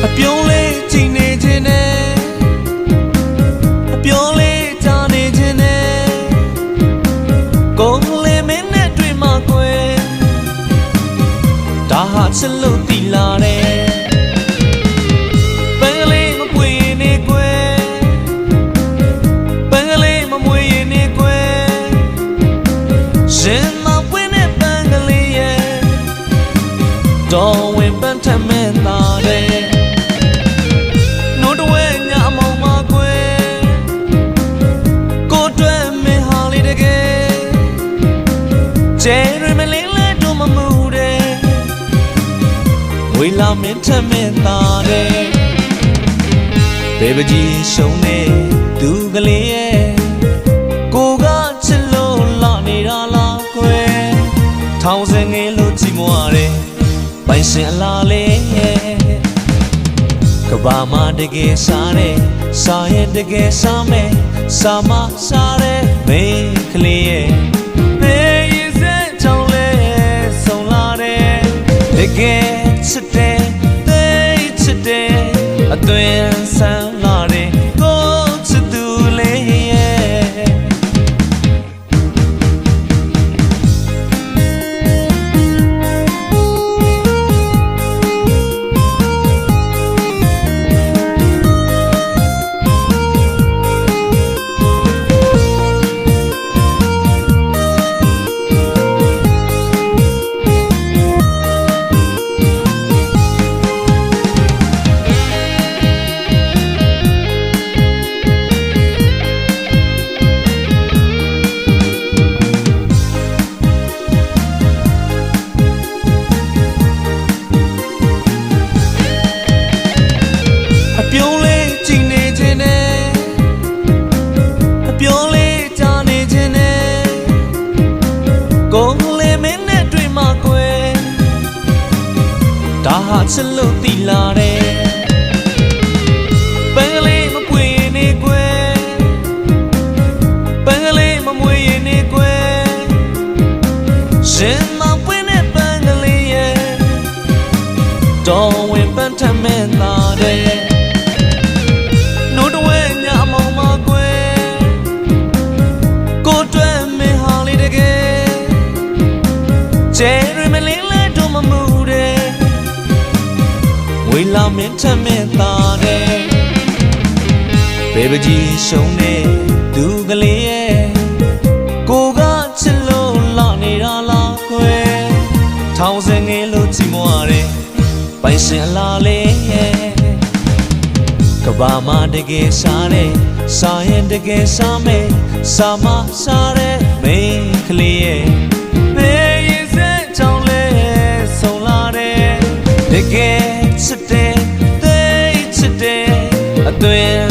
အပြုံးလေးကြည်နေခြင်းနဲ့အပြောလေးကြားနေခြင်းနဲ့ကိုယ်လေးမင်းနဲ့တွေ့မှကွယ်ဒါဟာချစ်လို့တည်လာတယ်ပန်းကလေးမပွေနေကွယ်ပန်းကလေးမမွေနေကွယ်ရှင်မပွေနဲ့ပန်းကလေးရဲ့တော်ဝင်ပန်းထမဲသာတယ်ဝေလာမင်းထမင်းသားတယ်ဘေဘကြီးရှုံးနေသူကလေးရဲ့ကိုကချစ်လို့လာနေတာလားကွယ်ထောင်စင်ငယ်လို့ကြည်မွားတယ်ပိုင်ရှင်အလားလေးရဲ့ကဘာမတကယ်စားတယ်စားရင်တကယ်စားမယ်စားမစားတယ်မိန်းကလေးရဲ့ဘေးရင်စက်ချောင်းလေးဆုံလာတယ်တကယ်ချစ်တယ်သိချစ်တယ်အသွင်ဆန်းလာတယ်ကိုချစ်သူလေးရဲ့ပြုံးလေးကြည်နေခြင်းနဲ့အပြောလေးကြားနေခြင်းနဲ့ကိုယ်လေးမင်းနဲ့တွေ့မှကွယ်ဒါဟာချစ်လို့တည်လာတယ်ပန်းကလေးမပွေနေကွယ်ပန်းကလေးမမွေနေကွယ်ရှင်မပွေနဲ့ပန်းကလေးရဲ့တော်ဝင်ပန်းထမဲသာတယ်ကျဲရမလင်းလဲတို့မမှုတယ်ဝေလာမင်းထမင်းသားတယ်ဘေဘကြီးရှုံးနေသူကလေးရဲ့ကိုကချစ်လို့လာနေတာလားကွယ်ထောင်စင်ငယ်လို့ကြည်မွားတယ်ပိုင်ရှင်အလားလေးရဲ့ကဘာမတကယ်စားတယ်စားရင်တကယ်စားမယ်စားမစားတယ်မိန်းကလေးရဲ့တကယ်ချစ်တယ်သိချစ်တယ်အသွင်